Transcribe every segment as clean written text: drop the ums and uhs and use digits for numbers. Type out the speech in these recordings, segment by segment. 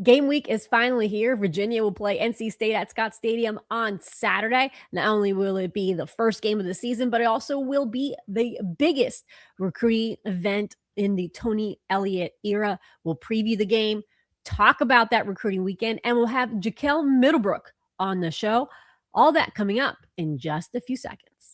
Game week is finally here. Virginia will play NC State at Scott Stadium on Saturday. Not only will it be the first game of the season, but it also will be the biggest recruiting event in the Tony Elliott era. We'll preview the game, talk about that recruiting weekend, and we'll have Jekail Middlebrook on the show. All that coming up in just a few seconds.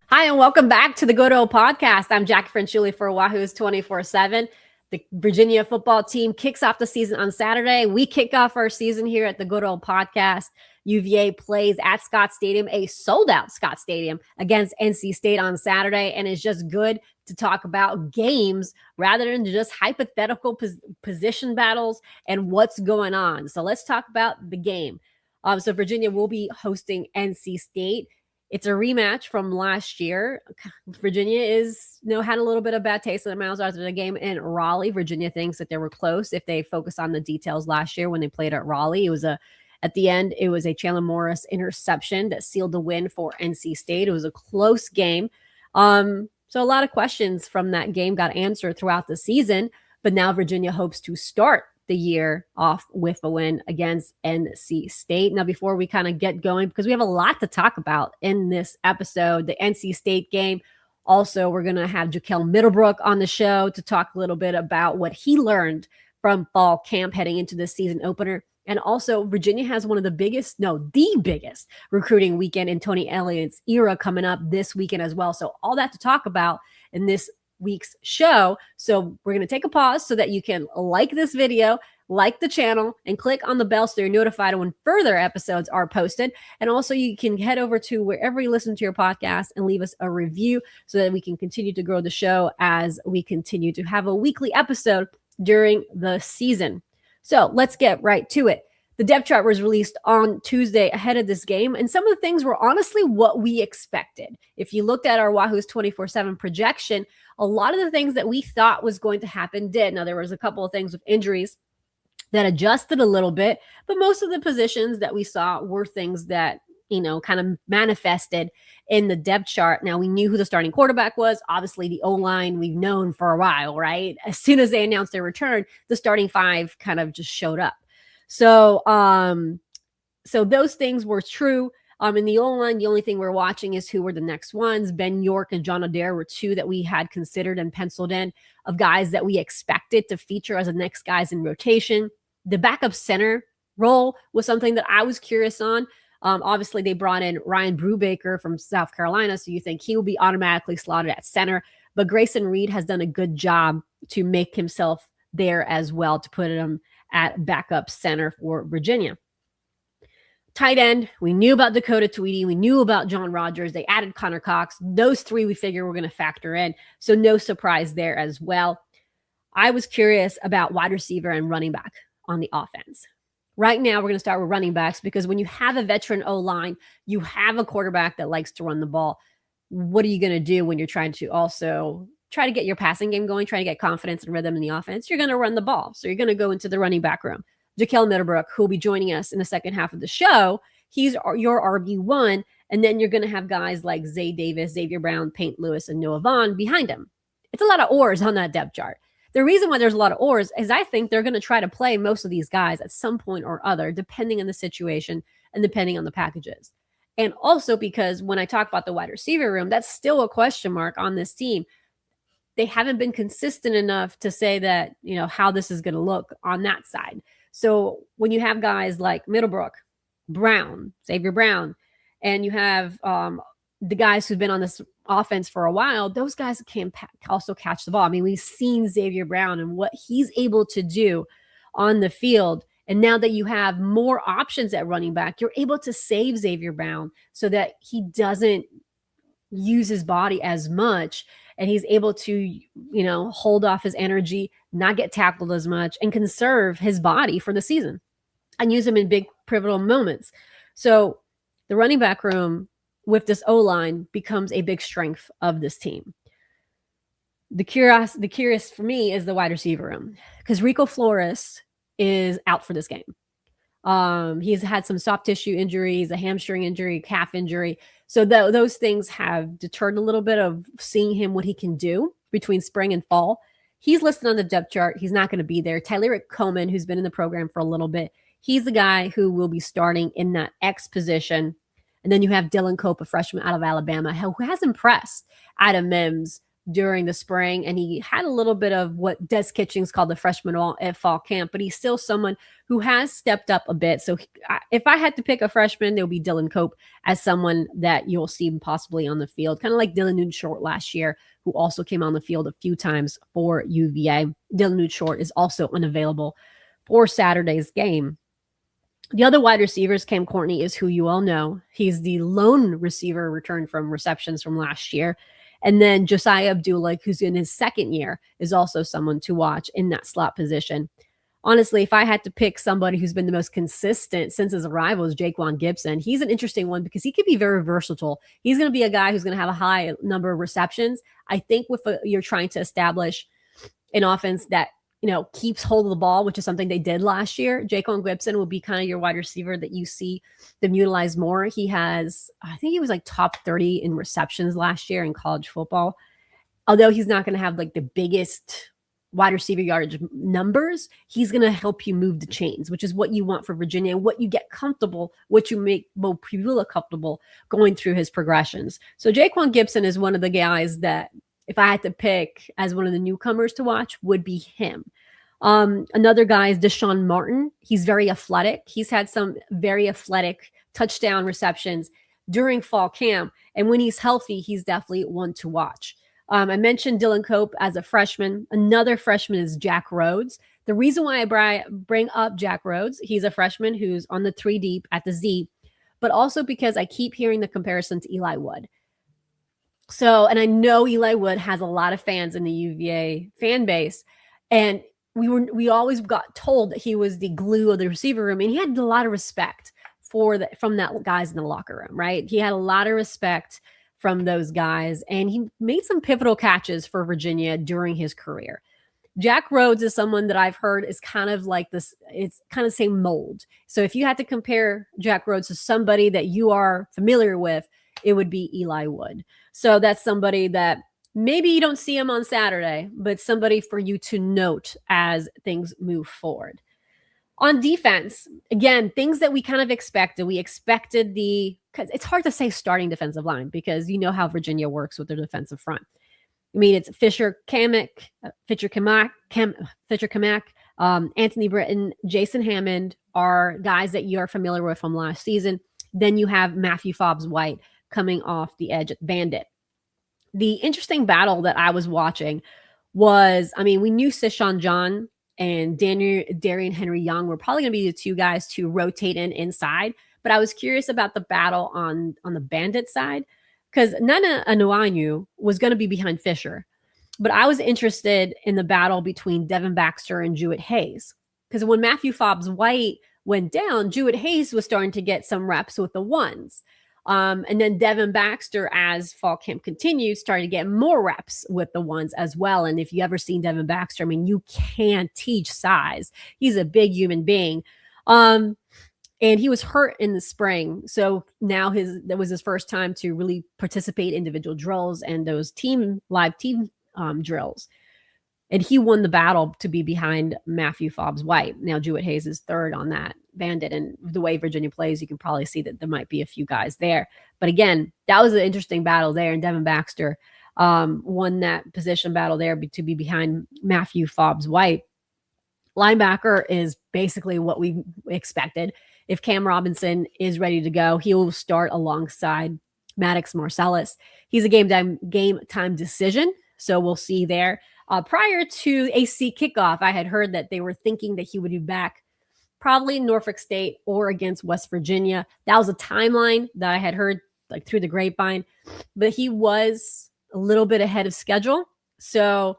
Hi, and welcome back to the Good Ole Podcast. I'm Jackie Franchuli for Wahoo's 24/7. The Virginia football team kicks off the season on Saturday. We kick off our season here at the Good Ole Podcast. UVA plays at Scott Stadium, a sold-out Scott Stadium, against NC State on Saturday, and it's just good to talk about games rather than just hypothetical position battles and what's going on. So let's talk about the game. So Virginia will be hosting NC State. It's a rematch from last year. Virginia had a little bit of bad taste in their mouths after the game in Raleigh. Virginia thinks that they were close if they focus on the details last year when they played at Raleigh. At the end, it was a Chandler Morris interception that sealed the win for NC State. It was a close game. So a lot of questions from that game got answered throughout the season, but now Virginia hopes to start the year off with a win against NC State. Now, before we kind of get going, because we have a lot to talk about in this episode, the NC State game. Also, we're going to have Jekail Middlebrook on the show to talk a little bit about what he learned from fall camp heading into the season opener. And also, Virginia has the biggest recruiting weekend in Tony Elliott's era coming up this weekend as well. So all that to talk about in this week's show. So we're going to take a pause so that you can like this video, like the channel, and click on the bell so you're notified when further episodes are posted. And also you can head over to wherever you listen to your podcast and leave us a review so that we can continue to grow the show as we continue to have a weekly episode during the season. So let's get right to it. The depth chart was released on Tuesday ahead of this game, and some of the things were honestly what we expected. If you looked at our Wahoo's 24/7 projection, a lot of the things that we thought was going to happen did. Now, there was a couple of things with injuries that adjusted a little bit, but most of the positions that we saw were things that, kind of manifested in the depth chart. Now, we knew who the starting quarterback was. Obviously, the O-line we've known for a while, right? As soon as they announced their return, the starting five kind of just showed up. So those things were true. In the O-line, the only thing we're watching is who were the next ones. Ben York and John Adair were two that we had considered and penciled in of guys that we expected to feature as the next guys in rotation. The backup center role was something that I was curious on. Obviously, they brought in Ryan Brubaker from South Carolina, so you think he will be automatically slotted at center. But Grayson Reed has done a good job to make himself there as well, to put him at backup center for Virginia. Tight end, we knew about Dakota Tweedy. We knew about John Rogers. They added Connor Cox. Those three we figure we're going to factor in. So no surprise there as well. I was curious about wide receiver and running back on the offense. Right now, we're going to start with running backs because when you have a veteran O-line, you have a quarterback that likes to run the ball. What are you going to do when you're trying to also try to get your passing game going, try to get confidence and rhythm in the offense? You're going to run the ball. So you're going to go into the running back room. Jekail Middlebrook, who will be joining us in the second half of the show, he's your RB1. And then you're going to have guys like Zay Davis, Xavier Brown, Payne Lewis, and Noah Vaughn behind him. It's a lot of oars on that depth chart. The reason why there's a lot of oars is I think they're going to try to play most of these guys at some point or other, depending on the situation and depending on the packages. And also because when I talk about the wide receiver room, that's still a question mark on this team. They haven't been consistent enough to say that, how this is going to look on that side. So when you have guys like Middlebrook, Brown, Xavier Brown, and you have the guys who've been on this offense for a while, those guys can also catch the ball. I mean, we've seen Xavier Brown and what he's able to do on the field. And now that you have more options at running back, you're able to save Xavier Brown so that he doesn't use his body as much. And he's able to, hold off his energy, not get tackled as much, and conserve his body for the season and use him in big pivotal moments. So the running back room with this O-line becomes a big strength of this team. The curious for me is the wide receiver room because Rico Flores is out for this game. He's had some soft tissue injuries, a hamstring injury, calf injury. So those things have deterred a little bit of seeing him, what he can do between spring and fall. He's listed on the depth chart. He's not going to be there. Tyler Coleman, who's been in the program for a little bit, he's the guy who will be starting in that X position. And then you have Dylan Cope, a freshman out of Alabama, who has impressed Adam Mims during the spring. And he had a little bit of what Des Kitchings called the freshman at fall camp, but he's still someone who has stepped up a bit. So if I had to pick a freshman, it would be Dylan Cope as someone that you'll see possibly on the field, kind of like Dylan Newton-Short last year, who also came on the field a few times for UVA. Dylan Newton-Short is also unavailable for Saturday's game. The other wide receivers, Cam Courtney, is who you all know. He's the lone receiver returned from receptions from last year. And then Josiah Abdullah, who's in his second year, is also someone to watch in that slot position. Honestly, if I had to pick somebody who's been the most consistent since his arrival, is Jaquan Gibson. He's an interesting one because he could be very versatile. He's going to be a guy who's going to have a high number of receptions. I think you're trying to establish an offense that keeps hold of the ball, which is something they did last year. Jaquan Gibson will be kind of your wide receiver that you see them utilize more. He has, I think he was like top 30 in receptions last year in college football. Although he's not going to have like the biggest wide receiver yardage numbers, he's going to help you move the chains, which is what you want for Virginia and what you get comfortable, what you make Bo Pribula comfortable going through his progressions. So Jaquan Gibson is one of the guys that, if I had to pick as one of the newcomers to watch, would be him. Another guy is Deshaun Martin. He's very athletic. He's had some very athletic touchdown receptions during fall camp. And when he's healthy, he's definitely one to watch. I mentioned Dylan Cope as a freshman. Another freshman is Jack Rhodes. The reason why I bring up Jack Rhodes, he's a freshman who's on the 3 deep at the Z, but also because I keep hearing the comparison to Eli Wood. So, and I know Eli Wood has a lot of fans in the UVA fan base, and we always got told that he was the glue of the receiver room, and he had a lot of respect from that guys in the locker room, right? He had a lot of respect from those guys, and he made some pivotal catches for Virginia during his career. Jack Rhodes is someone that I've heard is kind of like this, it's kind of the same mold. So if you had to compare Jack Rhodes to somebody that you are familiar with, it would be Eli Wood. So that's somebody that maybe you don't see him on Saturday, but somebody for you to note as things move forward. On defense, again, things that we kind of expected. We expected because it's hard to say starting defensive line because you know how Virginia works with their defensive front. I mean, it's Fisher Kamak, Anthony Britton, Jason Hammond are guys that you are familiar with from last season. Then you have Matthew Fobbs-White coming off the edge at Bandit. The interesting battle that I was watching was, I mean, we knew Sishan John and Darian Henry Young were probably going to be the two guys to rotate inside, but I was curious about the battle on the Bandit side because Nana Anuanu was going to be behind Fisher, but I was interested in the battle between Devin Baxter and Jewett Hayes because when Matthew Fobbs-White went down, Jewett Hayes was starting to get some reps with the ones. And then Devin Baxter, as fall camp continued, started to get more reps with the ones as well. And if you ever seen Devin Baxter, I mean, you can't teach size. He's a big human being. And he was hurt in the spring. So now that was his first time to really participate in individual drills and those live team drills. And he won the battle to be behind Matthew Fobbs-White. Now, Jewett Hayes is third on that Bandit. And the way Virginia plays, you can probably see that there might be a few guys there. But again, that was an interesting battle there. And Devin Baxter won that position battle there to be behind Matthew Fobbs-White. Linebacker is basically what we expected. If Cam Robinson is ready to go, he will start alongside Maddox Marcellus. He's a game time decision. So we'll see there. Prior to AC kickoff, I had heard that they were thinking that he would be back probably in Norfolk State or against West Virginia. That was a timeline that I had heard like through the grapevine, but he was a little bit ahead of schedule. So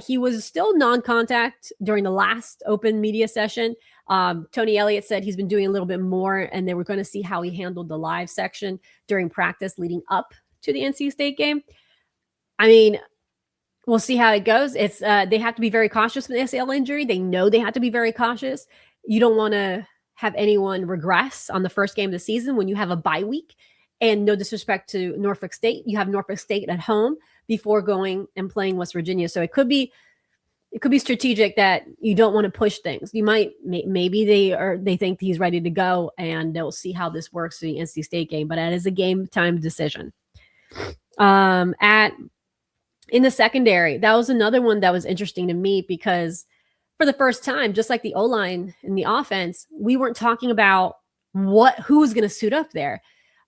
he was still non-contact during the last open media session. Tony Elliott said he's been doing a little bit more, and they were going to see how he handled the live section during practice leading up to the NC State game. I mean, we'll see how it goes. They have to be very cautious with the ACL injury. They know they have to be very cautious. You don't want to have anyone regress on the first game of the season when you have a bye week. And no disrespect to Norfolk State, you have Norfolk State at home before going and playing West Virginia. So it could be strategic that you don't want to push things. You might, maybe they think he's ready to go and they'll see how this works in the NC State game, but that is a game time decision. In the secondary, that was another one that was interesting to me because for the first time, just like the O-line in the offense, we weren't talking about who's going to suit up there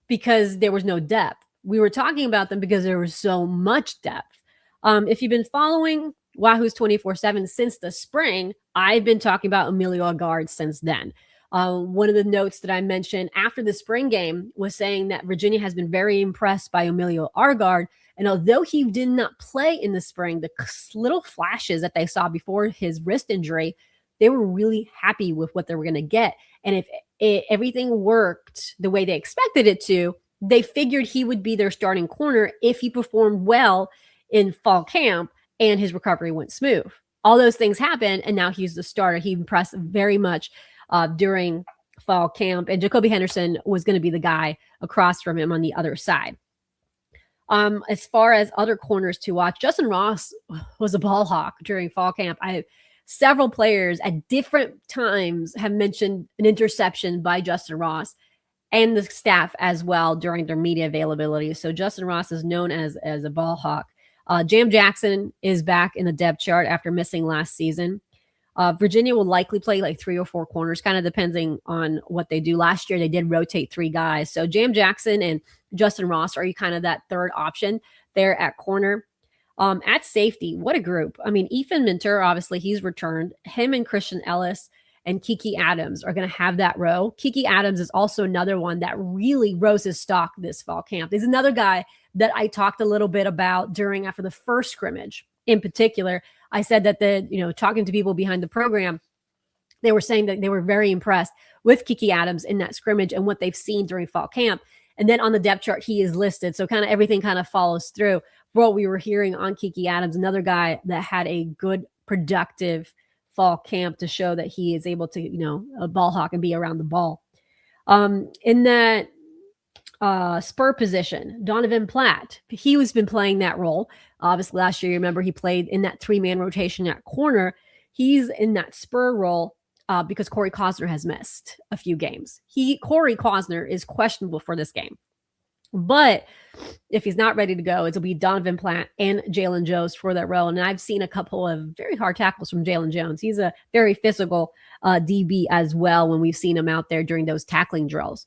because there was no depth. We were talking about them because there was so much depth. If you've been following Wahoo's 24/7 since the spring, I've been talking about Emilio Agard since then. One of the notes that I mentioned after the spring game was saying that Virginia has been very impressed by Emilio Agard. And although he did not play in the spring, the little flashes that they saw before his wrist injury, they were really happy with what they were going to get. And if everything worked the way they expected it to, they figured he would be their starting corner if he performed well in fall camp and his recovery went smooth. All those things happened, and now he's the starter. He impressed very much during fall camp, and Jacoby Henderson was going to be the guy across from him on the other side. As far as other corners to watch, Justin Ross was a ball hawk during fall camp. Several players at different times have mentioned an interception by Justin Ross and the staff as well during their media availability. So Justin Ross is known as a ball hawk. Jam Jackson is back in the depth chart after missing last season. Virginia will likely play like 3 or 4 corners, kind of depending on what they do. Last year, they did rotate 3 guys. So Jam Jackson and Justin Ross are kind of that third option there at corner. At safety, what a group. I mean, Ethan Minter, obviously, he's returned. Him and Christian Ellis and Kiki Adams are going to have that row. Kiki Adams is also another one that really rose his stock this fall camp. He's another guy that I talked a little bit about after the first scrimmage. In particular, I said that talking to people behind the program, they were saying that they were very impressed with Kiki Adams in that scrimmage and what they've seen during fall camp. And then on the depth chart, he is listed. So kind of everything kind of follows through what we were hearing on Kiki Adams, another guy that had a good, productive fall camp to show that he is able to, a ball hawk and be around the ball. In that spur position, Donovan Platt, he has been playing that role. Obviously, last year, you remember he played in that 3-man rotation at corner. He's in that spur role because Corey Cosner has missed a few games. Corey Cosner is questionable for this game. But if he's not ready to go, it'll be Donovan Platt and Jalen Jones for that role. And I've seen a couple of very hard tackles from Jalen Jones. He's a very physical DB as well when we've seen him out there during those tackling drills.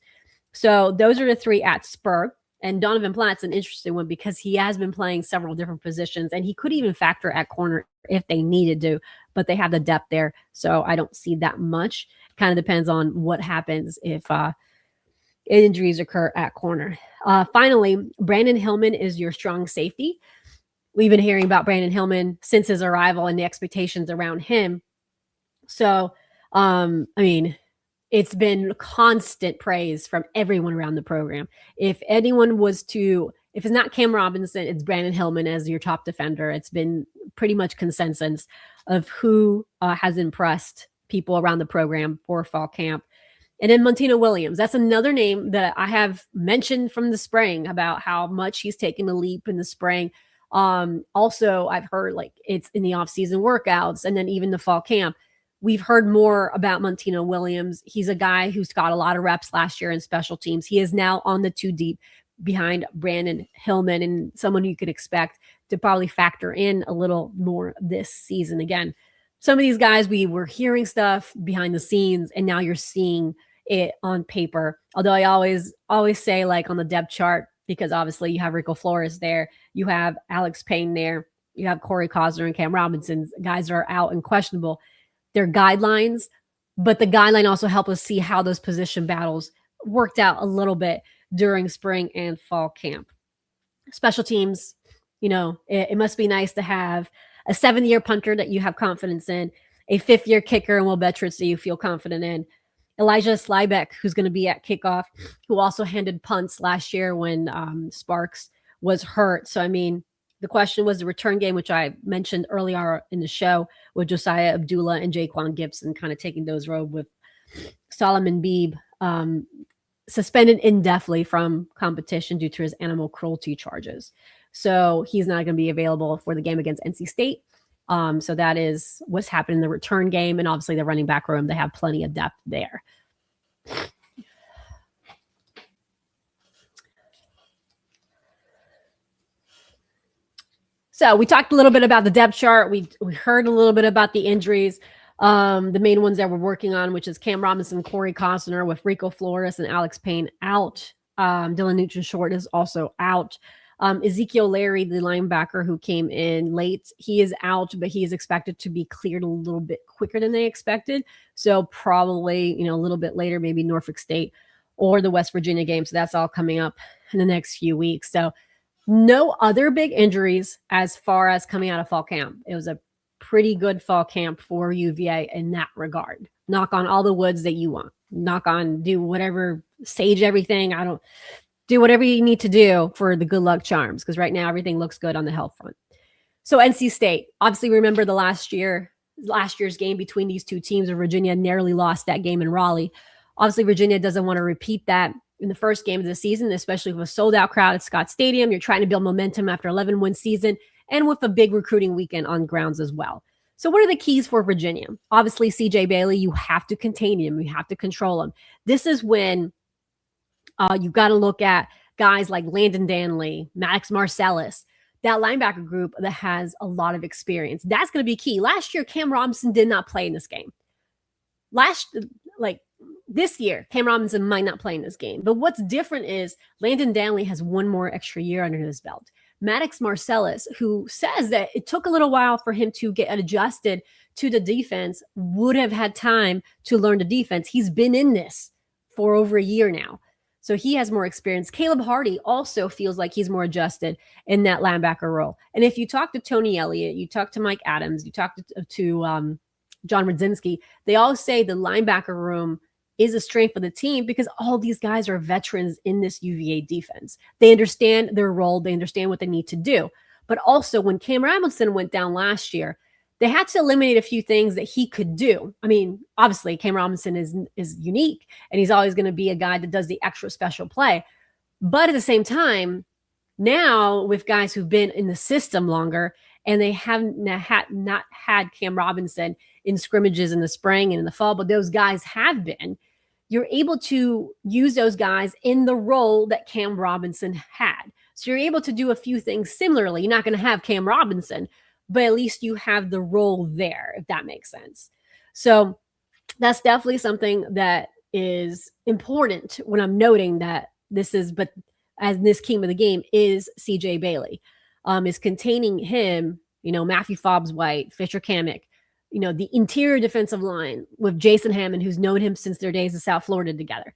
So those are the 3 at spur. And Donovan Platt's an interesting one because he has been playing several different positions, and he could even factor at corner if they needed to, but they have the depth there. So I don't see that much. Kind of depends on what happens if injuries occur at corner. Finally, Brandon Hillman is your strong safety. We've been hearing about Brandon Hillman since his arrival and the expectations around him. So, it's been constant praise from everyone around the program. If it's not Cam Robinson, it's Brandon Hillman as your top defender. It's been pretty much consensus of who has impressed people around the program for fall camp. And then Montino Williams, that's another name that I have mentioned from the spring about how much he's taken a leap in the spring. Also, I've heard it's in the offseason workouts and then even the fall camp. We've heard more about Montino Williams. He's a guy who's got a lot of reps last year in special teams. He is now on the 2 deep behind Brandon Hillman and someone you could expect to probably factor in a little more this season. Again, some of these guys, we were hearing stuff behind the scenes and now you're seeing it on paper. Although I always say on the depth chart, because obviously you have Rico Flores there, you have Alex Payne there, you have Corey Cosner and Cam Robinson. Guys are out and questionable. They're guidelines, but the guideline also help us see how those position battles worked out a little bit during spring and fall camp. Special teams, it must be nice to have a 7th-year punter that you have confidence in, a 5th-year kicker and Will Betridge that you feel confident in, Elijah Slybeck, who's going to be at kickoff, who also handed punts last year when Sparks was hurt. So, the question was the return game, which I mentioned earlier in the show with Josiah Abdullah and Jaquan Gibson kind of taking those road with Solomon Beebe suspended indefinitely from competition due to his animal cruelty charges. So he's not going to be available for the game against NC State. So that is what's happened in the return game. And obviously the running back room, they have plenty of depth there. So we talked a little bit about the depth chart. We heard a little bit about the injuries. The main ones that we're working on, which is Cam Robinson, Corey Costner with Rico Flores and Alex Payne out. Dylan Nugent-Short is also out. Ezekiel Larry, the linebacker who came in late, he is out, but he is expected to be cleared a little bit quicker than they expected. So probably, a little bit later, maybe Norfolk State or the West Virginia game. So that's all coming up in the next few weeks. So no other big injuries as far as coming out of fall camp. It was a pretty good fall camp for UVA in that regard. Knock on all the woods that you want. Knock on, do whatever, sage everything. Do whatever you need to do for the good luck charms, because right now everything looks good on the health front. So NC State, obviously remember the last year's game between these two teams, where Virginia narrowly lost that game in Raleigh. Obviously Virginia doesn't want to repeat that in the first game of the season, especially with a sold-out crowd at Scott Stadium. You're trying to build momentum after 11-win season and with a big recruiting weekend on grounds as well. So what are the keys for Virginia? Obviously, CJ Bailey, you have to contain him. You have to control him. This is when you've got to look at guys like Landon Danley, Maddox Marcellus, that linebacker group that has a lot of experience. That's going to be key. Last year, Cam Robinson did not play in this game. This year, Cam Robinson might not play in this game. But what's different is Landon Danley has one more extra year under his belt. Maddox Marcellus, who says that it took a little while for him to get adjusted to the defense, would have had time to learn the defense. He's been in this for over a year now. So he has more experience. Caleb Hardy also feels like he's more adjusted in that linebacker role. And if you talk to Tony Elliott, you talk to Mike Adams, you talk to John Radzinski, they all say the linebacker room is a strength of the team because all these guys are veterans in this UVA defense. They understand their role. They understand what they need to do. But also when Cam Robinson went down last year, they had to eliminate a few things that he could do. I mean, obviously Cam Robinson is unique and he's always going to be a guy that does the extra special play. But at the same time, now with guys who've been in the system longer and they have not had Cam Robinson in scrimmages in the spring and in the fall, but those guys have been, you're able to use those guys in the role that Cam Robinson had. So you're able to do a few things similarly. You're not going to have Cam Robinson, but at least you have the role there, if that makes sense. So that's definitely something that is important when I'm noting that as this king of the game is CJ Bailey, is containing him, Matthew Fobbs-White, Fisher Kamek, the interior defensive line with Jason Hammond, who's known him since their days in South Florida together,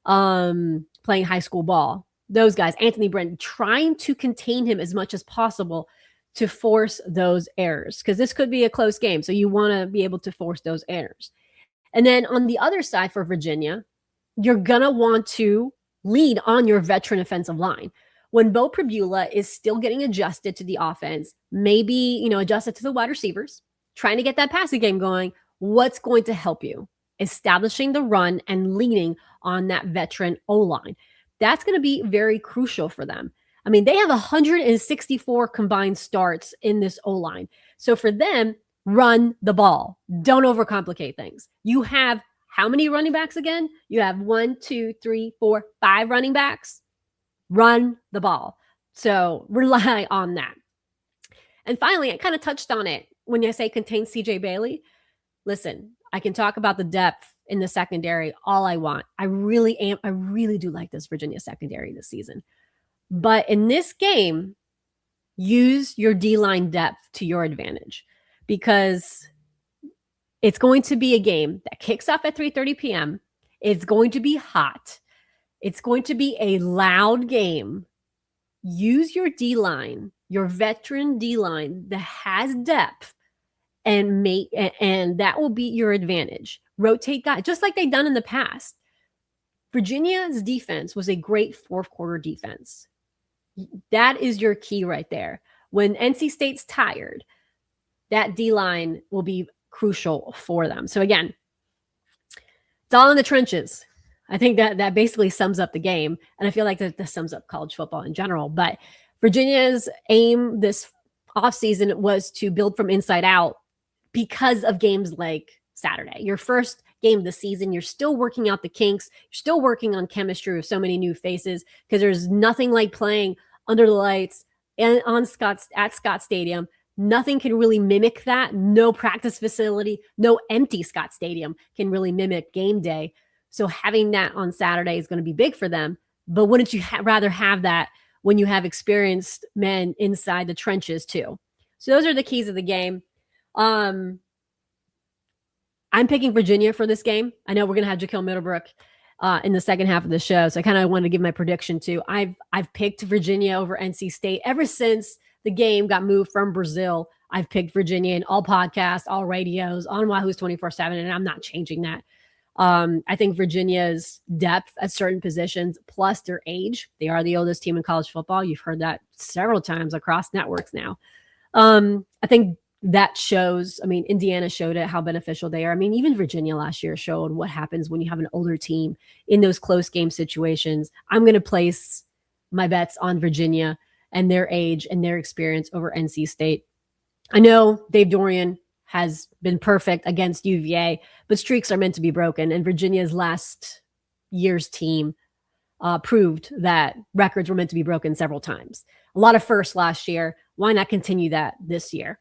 playing high school ball. Those guys, Anthony Brent, trying to contain him as much as possible to force those errors, because this could be a close game. So you want to be able to force those errors. And then on the other side for Virginia, you're going to want to lead on your veteran offensive line. When Bo Pribula is still getting adjusted to the offense, maybe, adjusted to the wide receivers, trying to get that passing game going, what's going to help you? Establishing the run and leaning on that veteran O-line. That's going to be very crucial for them. I mean, they have 164 combined starts in this O-line. So for them, run the ball. Don't overcomplicate things. You have how many running backs again? You have 1, 2, 3, 4, 5 running backs. Run the ball. So rely on that. And finally, I kind of touched on it when I say contain CJ Bailey. Listen, I can talk about the depth in the secondary all I want. I really do like this Virginia secondary this season. But in this game, use your D-line depth to your advantage, because it's going to be a game that kicks off at 3:30 p.m. It's going to be hot. It's going to be a loud game. Use your D-line, your veteran D-line that has depth, and that will be your advantage. Rotate guys, just like they've done in the past. Virginia's defense was a great fourth quarter defense. That is your key right there. When NC State's tired, that D-line will be crucial for them. So again, It's all in the trenches. I think that basically sums up the game. And I feel like that sums up college football in general. But Virginia's aim this offseason was to build from inside out because of games like Saturday. Your first game of the season, you're still working out the kinks. You're still working on chemistry with so many new faces because there's nothing like playing under the lights and at Scott Stadium. Nothing can really mimic that. No practice facility, no empty Scott Stadium can really mimic game day. So having that on Saturday is going to be big for them. But wouldn't you rather have that when you have experienced men inside the trenches too? So those are the keys of the game. I'm picking Virginia for this game. I know we're going to have Jekail Middlebrook in the second half of the show. So I kind of wanted to give my prediction too. I've picked Virginia over NC State ever since the game got moved from Brazil. I've picked Virginia in all podcasts, all radios, on Wahoo's 24/7, and I'm not changing that. I think Virginia's depth at certain positions, plus their age, they are the oldest team in college football. You've heard that several times across networks now. I think that shows, Indiana showed it, how beneficial they are. Even Virginia last year showed what happens when you have an older team in those close game situations. I'm going to place my bets on Virginia and their age and their experience over NC State. I know Dave Dorian has been perfect against UVA, but streaks are meant to be broken. And Virginia's last year's team proved that records were meant to be broken several times. A lot of firsts last year. Why not continue that this year?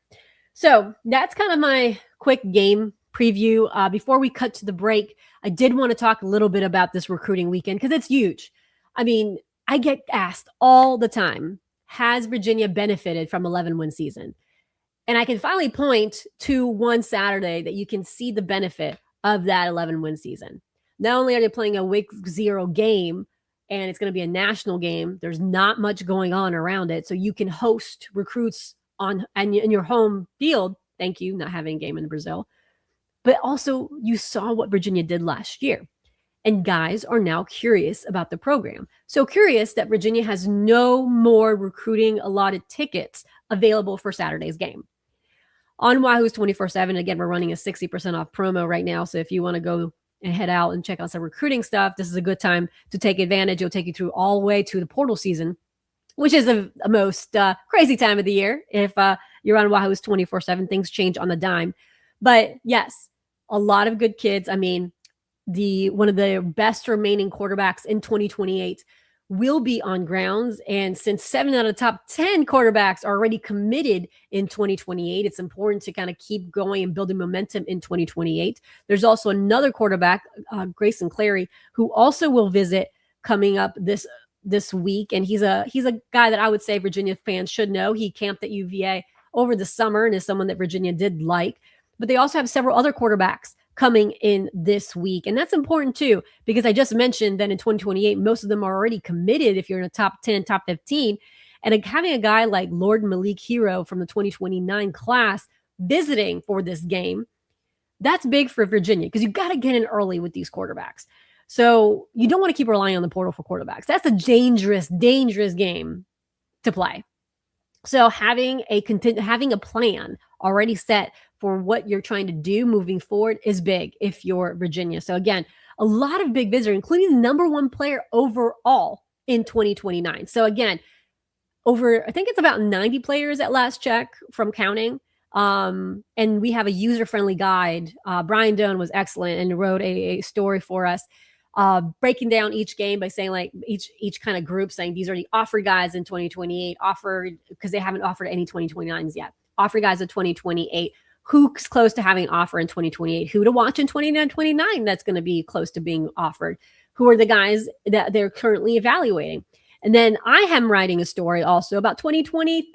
So that's kind of my quick game preview. Before we cut to the break, I did want to talk a little bit about this recruiting weekend because it's huge. I get asked all the time, has Virginia benefited from 11-win season? And I can finally point to one Saturday that you can see the benefit of that 11-win season. Not only are they playing a week 0 game, and it's going to be a national game, there's not much going on around it. So you can host recruits in your home field. Thank you, not having a game in Brazil. But also you saw what Virginia did last year. And guys are now curious about the program. So curious that Virginia has no more recruiting allotted tickets available for Saturday's game. On Wahoo's 24/7, again, we're running a 60% off promo right now. So if you want to go and head out and check out some recruiting stuff, this is a good time to take advantage. It'll take you through all the way to the portal season, which is the most crazy time of the year. If you're on Wahoo's 24/7, things change on the dime. But yes, a lot of good kids. One of the best remaining quarterbacks in 2028 will be on grounds. And since 7 out of the top 10 quarterbacks are already committed in 2028, it's important to kind of keep going and building momentum in 2028. There's also another quarterback, Grayson Clary, who also will visit coming up this week. And he's a guy that I would say Virginia fans should know. He camped at UVA over the summer and is someone that Virginia did like. But they also have several other quarterbacks coming in this week. And that's important too, because I just mentioned that in 2028, most of them are already committed if you're in a top 10, top 15. And having a guy like Lord Malik Hero from the 2029 class visiting for this game, that's big for Virginia because you got to get in early with these quarterbacks. So you don't want to keep relying on the portal for quarterbacks. That's a dangerous, dangerous game to play. So having a plan already set for what you're trying to do moving forward is big if you're Virginia. So again, a lot of big visitors, including the number one player overall in 2029. So again, I think it's about 90 players at last check from counting. And we have a user-friendly guide. Brian Doan was excellent and wrote a story for us, breaking down each game by saying like each kind of group, saying these are the offered guys in 2028, offered because they haven't offered any 2029s yet. Offered guys in 2028. Who's close to having an offer in 2028? Who to watch in 2029 that's going to be close to being offered? Who are the guys that they're currently evaluating? And then I am writing a story also about 2030s,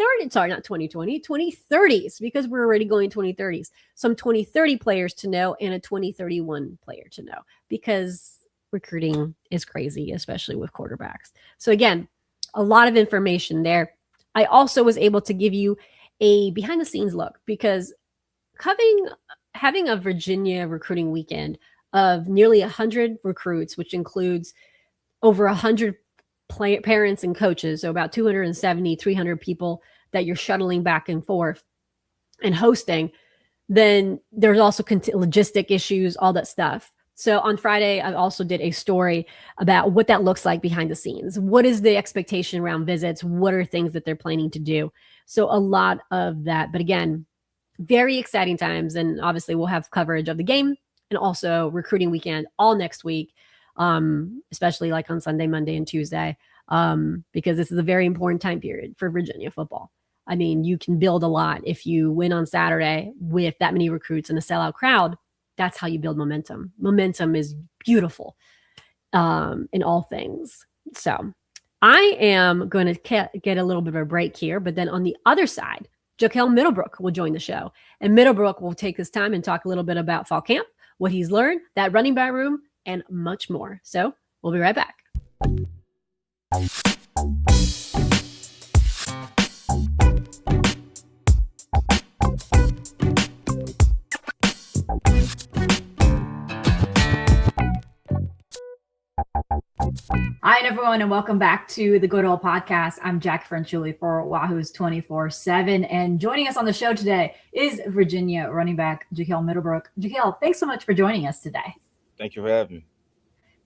because we're already going 2030s. Some 2030 players to know and a 2031 player to know, because recruiting is crazy, especially with quarterbacks. So again, a lot of information there. I also was able to give you a behind the scenes look, because having a Virginia recruiting weekend of nearly 100 recruits, which includes over 100 parents and coaches, so about 270, 300 people that you're shuttling back and forth and hosting, then there's also logistic issues, all that stuff. So on Friday, I also did a story about what that looks like behind the scenes. What is the expectation around visits? What are things that they're planning to do? So a lot of that. But again, very exciting times. And obviously we'll have coverage of the game and also recruiting weekend all next week, especially like on Sunday, Monday, and Tuesday, because this is a very important time period for Virginia football. I mean, you can build a lot if you win on Saturday with that many recruits and a sellout crowd. That's how you build momentum. Momentum is beautiful in all things. So I am going to get a little bit of a break here, but then on the other side, Jekail Middlebrook will join the show. And Middlebrook will take his time and talk a little bit about fall camp, what he's learned, that running back room, and much more. So we'll be right back. Hi, everyone, and welcome back to the Good Ole Podcast. I'm Jack Frenchuli for Wahoo's 24/7, and joining us on the show today is Virginia running back Jekail Middlebrook. Jekail, thanks so much for joining us today. Thank you for having me.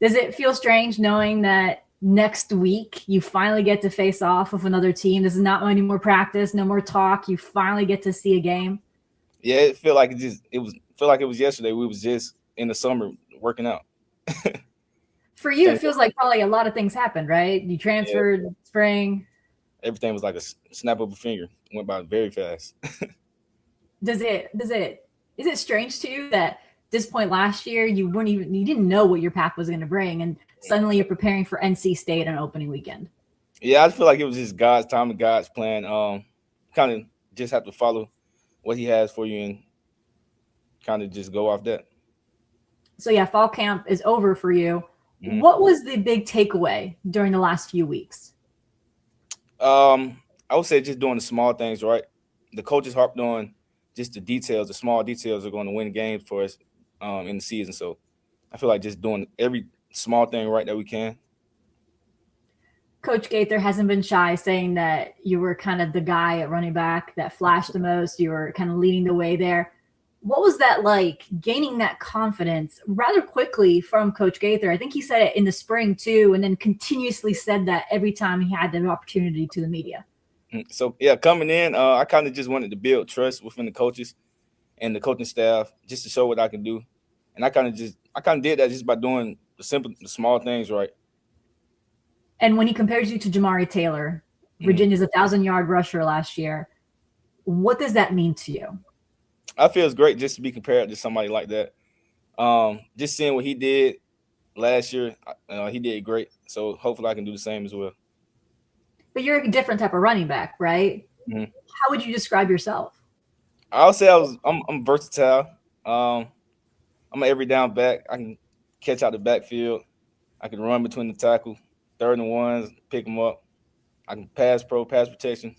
Does it feel strange knowing that next week you finally get to face off with another team? This is not any more practice, no more talk. You finally get to see a game. Yeah, it feel like it was yesterday. We was just in the summer working out. For you, it feels like probably a lot of things happened, right? You transferred spring. Everything was like a snap of a finger. It went by very fast. Is it strange to you that this point last year you didn't know what your path was going to bring, and suddenly you're preparing for NC State on opening weekend? Yeah, I feel like it was just God's time and God's plan. Kind of just have to follow what He has for you and kind of just go off that. So yeah, fall camp is over for you. Mm-hmm. What was the big takeaway during the last few weeks? I would say just doing the small things right. The coaches harped on just the details. The small details are going to win games for us in the season. So I feel like just doing every small thing right that we can. Coach Gaither hasn't been shy, saying that you were kind of the guy at running back that flashed the most. You were kind of leading the way there. What was that like, gaining that confidence rather quickly from Coach Gaither? I think he said it in the spring too, and then continuously said that every time he had the opportunity to the media. So, yeah, coming in, I kind of just wanted to build trust within the coaches and the coaching staff just to show what I can do. And I kind of did that just by doing the small things right. And when he compares you to Jamari Taylor, Virginia's 1,000-yard rusher last year, what does that mean to you? I feel it's great just to be compared to somebody like that. Just seeing what he did last year, he did great. So hopefully I can do the same as well. But you're a different type of running back, right? Mm-hmm. How would you describe yourself? I'll say I'm versatile. I'm an every down back. I can catch out the backfield. I can run between the tackle, 3rd and 1s, pick them up. I can pass protection.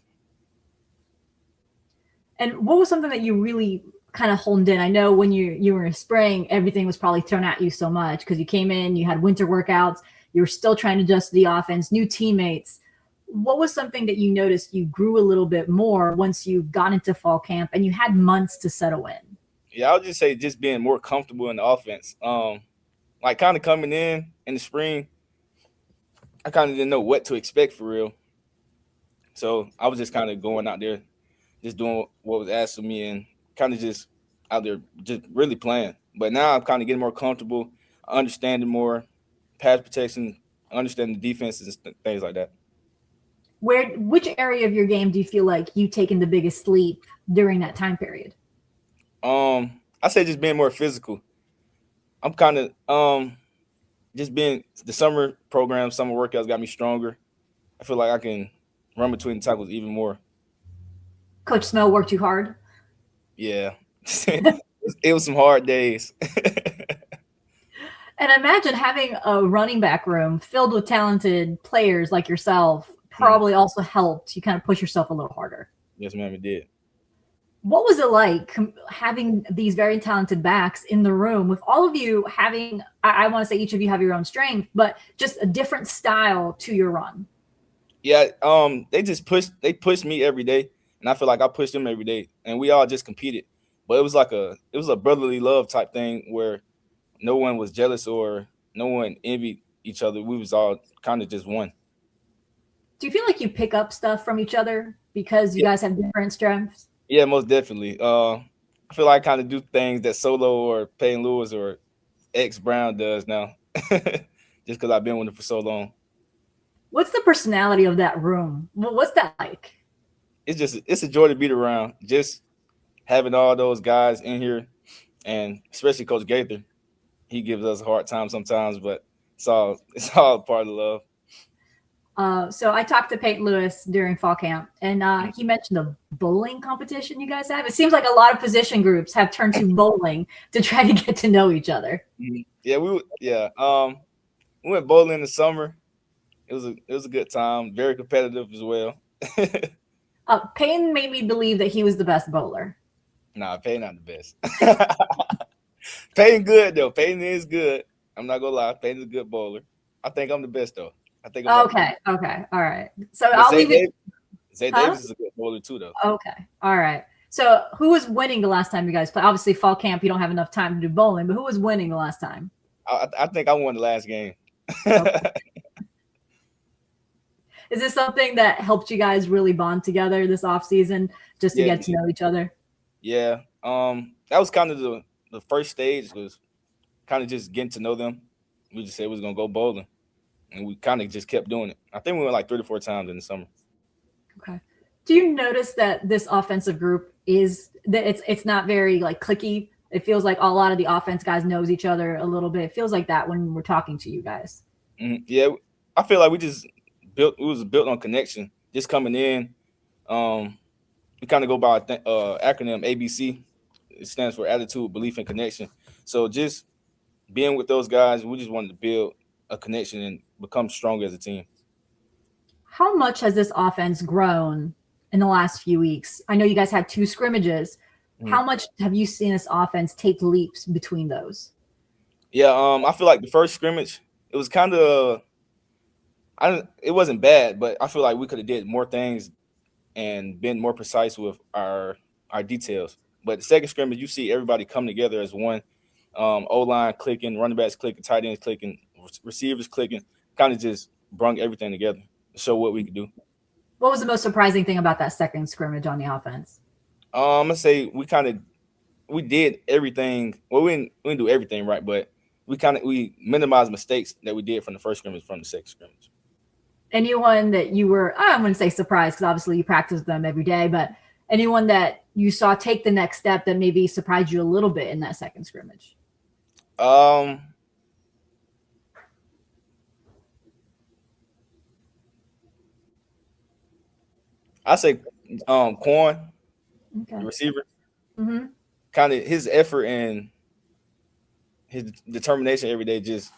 And what was something that you really kind of honed in? I know when you were in spring, everything was probably thrown at you so much because you came in, you had winter workouts, you were still trying to adjust to the offense, new teammates. What was something that you noticed you grew a little bit more once you got into fall camp and you had months to settle in? Yeah, I would just say just being more comfortable in the offense. Like kind of coming in the spring, I kind of didn't know what to expect for real. So I was just kind of going out there, just doing what was asked of me and kind of just out there just really playing. But now I'm kind of getting more comfortable, understanding more pass protection, understanding the defenses and things like that. Which area of your game do you feel like you've taken the biggest leap during that time period? I say just being more physical. I'm kind of just being the summer program, summer workouts got me stronger. I feel like I can run between the tackles even more. Coach Snow worked you hard? Yeah. It was some hard days. And imagine having a running back room filled with talented players like yourself probably also helped you kind of push yourself a little harder. Yes, ma'am, it did. What was it like having these very talented backs in the room with all of you having, I want to say each of you have your own strength, but just a different style to your run? Yeah, they pushed me every day, and I feel like I pushed them every day, and we all just competed. But it was a brotherly love type thing where no one was jealous or no one envied each other. We was all kind of just one. Do you feel like you pick up stuff from each other because you Yeah, guys have different strengths? yeah, most definitely. I feel like I kind of do things that Solo or Payne Lewis or X Brown does now, just because I've been with him for so long. What's the personality of that room? What's that like? It's a joy to be around. Just having all those guys in here, and especially Coach Gaither, he gives us a hard time sometimes, but it's all part of the love. So I talked to Peyton Lewis during fall camp, and he mentioned a bowling competition you guys have. It seems like a lot of position groups have turned to bowling to try to get to know each other. Yeah, we went bowling in the summer. It was a good time, very competitive as well. Peyton made me believe that he was the best bowler. Nah, Payne not the best. Payne good though. Payne is good. I'm not gonna lie. Payne's a good bowler. I think I'm the best though. I think I'm Okay, all right. So But I'll leave it. Zay Huh? Davis is a good bowler too though. Okay, all right. So who was winning the last time you guys played? Obviously, fall camp, you don't have enough time to do bowling, but who was winning the last time? I think I won the last game. Okay. Is this something that helped you guys really bond together this off season, just to Yeah, get to know each other? yeah. That was kind of the first stage, was kind of just getting to know them. We just said we was gonna go bowling, and we kind of just kept doing it. I think we went like 3 to 4 times in the summer. Okay. Do you notice that this offensive group is that it's not very like clicky? It feels like a lot of the offense guys knows each other a little bit. It feels like that when we're talking to you guys. Yeah, I feel like we was built on connection. Just coming in, we kind of go by acronym ABC. It stands for attitude, belief, and connection. So just being with those guys, we just wanted to build a connection and become stronger as a team. How much has this offense grown in the last few weeks? I know you guys had 2 scrimmages. How much have you seen this offense take leaps between those? Yeah, I feel like the first scrimmage, it was kind of, it wasn't bad, but I feel like we could have did more things and been more precise with our details. But the second scrimmage, you see everybody come together as one. O-line clicking, running backs clicking, tight ends clicking, receivers clicking, kind of just brung everything together to show what we could do. What was the most surprising thing about that second scrimmage on the offense? I'm gonna say we did everything. Well, we didn't do everything right, but we minimized mistakes that we did from the first scrimmage from the second scrimmage. Anyone that you were, I wouldn't say surprised because obviously you practice them every day, but anyone that you saw take the next step that maybe surprised you a little bit in that second scrimmage? I say Quan, Okay. the receiver, Mm-hmm. kind of his effort and his determination every day. Just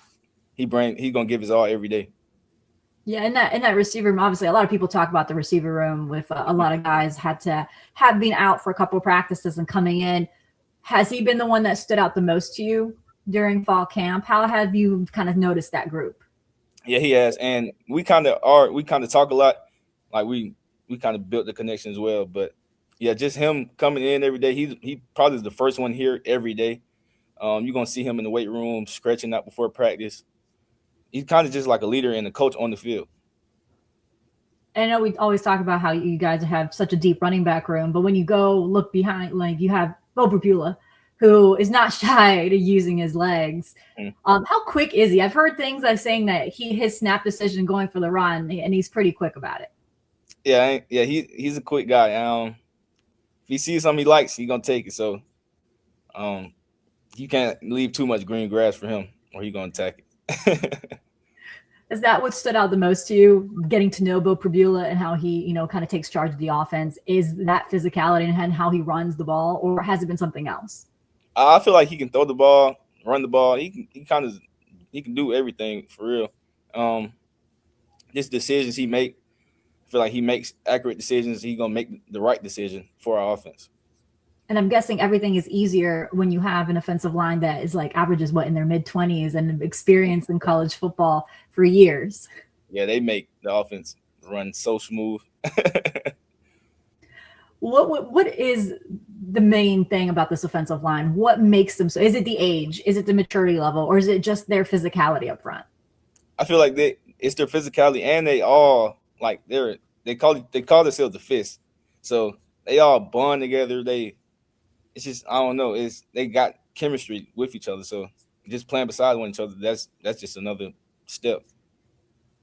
he's gonna give his all every day. Yeah, in that receiver room, obviously a lot of people talk about the receiver room with a lot of guys had to have been out for a couple of practices and coming in. Has he been the one that stood out the most to you during fall camp? How have you kind of noticed that group? Yeah, he has, and we kind of talk a lot. Like we kind of built the connection as well. But yeah, just him coming in every day. He probably is the first one here every day. You're gonna see him in the weight room stretching out before practice. He's kind of just like a leader and a coach on the field. And I know we always talk about how you guys have such a deep running back room, but when you go look behind, like you have Bo Brapula, who is not shy to using his legs. How quick is he? I've heard things like saying that his snap decision going for the run, and he's pretty quick about it. Yeah, he's a quick guy. If he sees something he likes, he's gonna take it. So, you can't leave too much green grass for him, or he's gonna attack it. Is that what stood out the most to you, getting to know Bo Prabula and how he, kind of takes charge of the offense? Is that physicality and how he runs the ball, or has it been something else? I feel like he can throw the ball, run the ball. He can do everything for real. Just decisions he make, I feel like he makes accurate decisions. He's gonna make the right decision for our offense. And I'm guessing everything is easier when you have an offensive line that is like averages in their mid-20s and experience in college football for years. Yeah, they make the offense run so smooth. What is the main thing about this offensive line? What makes them so? Is it the age? Is it the maturity level? Or is it just their physicality up front? I feel like it's their physicality, and they all like they call themselves the fist. So they all bond together. It's just, I don't know. They got chemistry with each other. So just playing beside one another, that's just another step.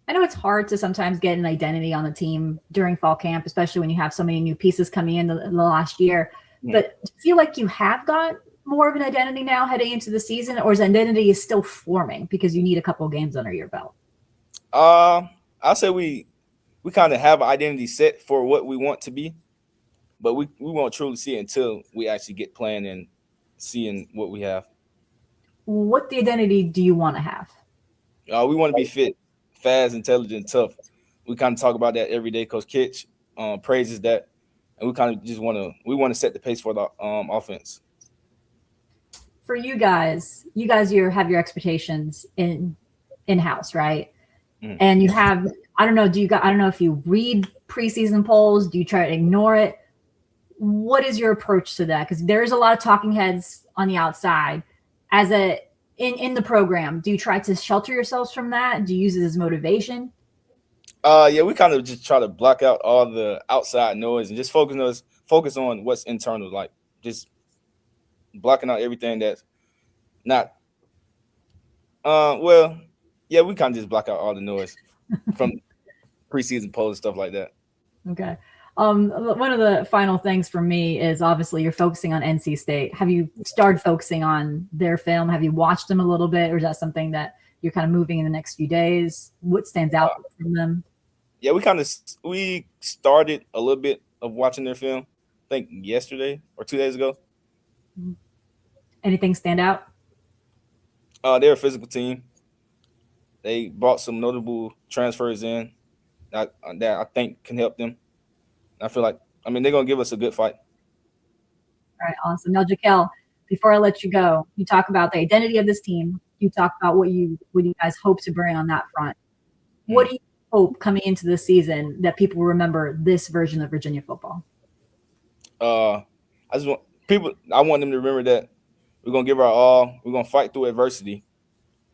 I know it's hard to sometimes get an identity on the team during fall camp, especially when you have so many new pieces coming in the last year. But do you feel like you have got more of an identity now heading into the season, or is identity is still forming because you need a couple of games under your belt? I'll say we kind of have an identity set for what we want to be, but we won't truly see it until we actually get playing and seeing what we have. What the identity do you want to have? We want to be fit, fast, intelligent, tough. We kind of talk about that every day. Coach Kitch praises that, and we kind of just want to set the pace for the offense. For you guys have your expectations in-house, right? And you have, I don't know if you read preseason polls, do you try to ignore it? What is your approach to that? Because there's a lot of talking heads on the outside. In the program, do you try to shelter yourselves from that? Do you use it as motivation? Yeah, we kind of just try to block out all the outside noise and just focus on what's internal, like just blocking out everything that's not. Yeah, we kind of just block out all the noise from preseason polls and stuff like that. Okay. One of the final things for me is obviously you're focusing on NC State. Have you started focusing on their film? Have you watched them a little bit, or is that something that you're kind of moving in the next few days? What stands out from them? Yeah, we started a little bit of watching their film, I think yesterday or 2 days ago. Anything stand out? They're a physical team. They brought some notable transfers in that I think can help them. I feel like, they're going to give us a good fight. All right, awesome. Now, Jekail, before I let you go, you talk about the identity of this team. You talk about what you guys hope to bring on that front. What do you hope coming into this season that people remember this version of Virginia football? I want them to remember that we're going to give our all. We're going to fight through adversity.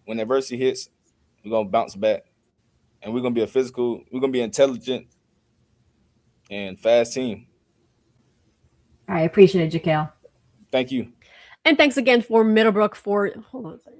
When adversity hits, we're going to bounce back. And we're going to be be intelligent and fast team. All right, appreciate it, Jekail. Thank you. And thanks again for Middlebrook for – hold on a second.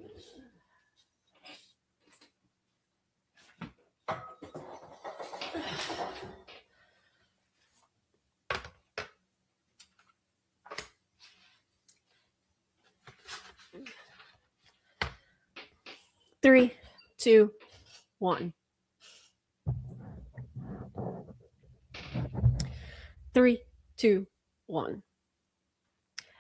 Three, two, one. 3, 2, 1.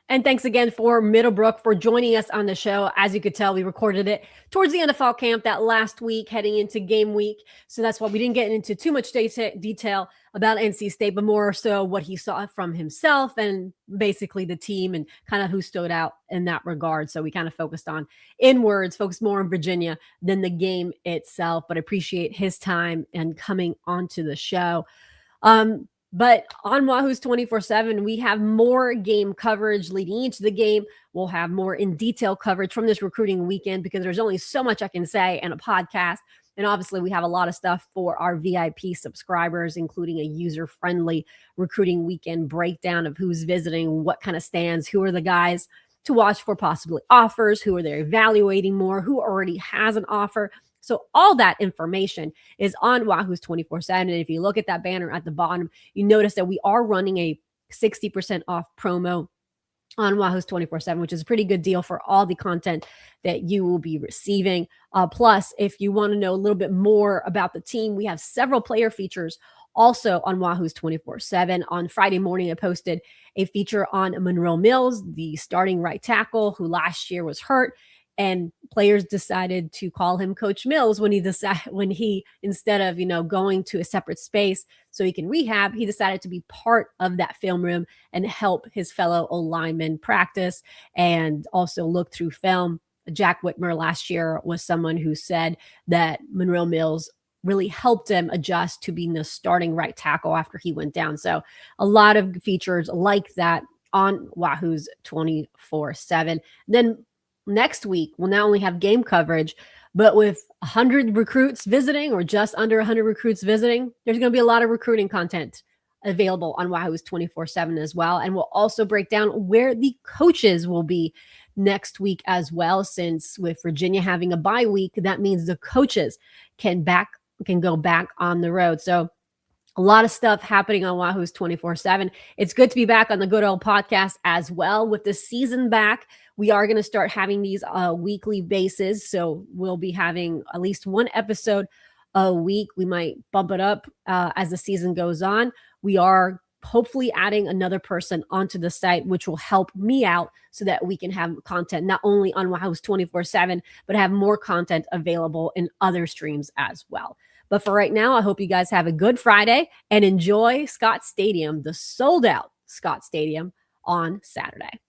And thanks again for Middlebrook for joining us on the show. As you could tell, we recorded it towards the end of fall camp that last week heading into game week. So that's why we didn't get into too much detail about NC State, but more so what he saw from himself and basically the team and kind of who stood out in that regard. So we kind of focused more on Virginia than the game itself, but appreciate his time and coming onto the show. But on Wahoo's 24/7, we have more game coverage leading into the game. We'll have more in-detail coverage from this recruiting weekend because there's only so much I can say in a podcast. And obviously, we have a lot of stuff for our VIP subscribers, including a user-friendly recruiting weekend breakdown of who's visiting, what kind of stands, who are the guys to watch for possibly offers, who are they evaluating more, who already has an offer. So all that information is on Wahoo's 24/7. And if you look at that banner at the bottom, you notice that we are running a 60% off promo on Wahoo's 24/7, which is a pretty good deal for all the content that you will be receiving. Plus, if you want to know a little bit more about the team, we have several player features also on Wahoo's 24/7. On Friday morning, I posted a feature on Monroe Mills, the starting right tackle who last year was hurt. And players decided to call him Coach Mills when he instead of, going to a separate space so he can rehab, he decided to be part of that film room and help his fellow O-linemen practice and also look through film. Jack Whitmer last year was someone who said that Monroe Mills really helped him adjust to being the starting right tackle after he went down. So a lot of features like that on Wahoo's 24/7. Then next week, we'll not only have game coverage, but with 100 recruits visiting or just under 100 recruits visiting, there's going to be a lot of recruiting content available on Wahoo's 24/7 as well. And we'll also break down where the coaches will be next week as well, since with Virginia having a bye week, that means the coaches can go back on the road. So a lot of stuff happening on Wahoo's 24/7. It's good to be back on the Good Ole Podcast as well. With the season back, we are going to start having these weekly basis. So we'll be having at least one episode a week. We might bump it up as the season goes on. We are hopefully adding another person onto the site, which will help me out so that we can have content not only on Wahoo's 24/7, but have more content available in other streams as well. But for right now, I hope you guys have a good Friday and enjoy Scott Stadium, the sold out Scott Stadium on Saturday.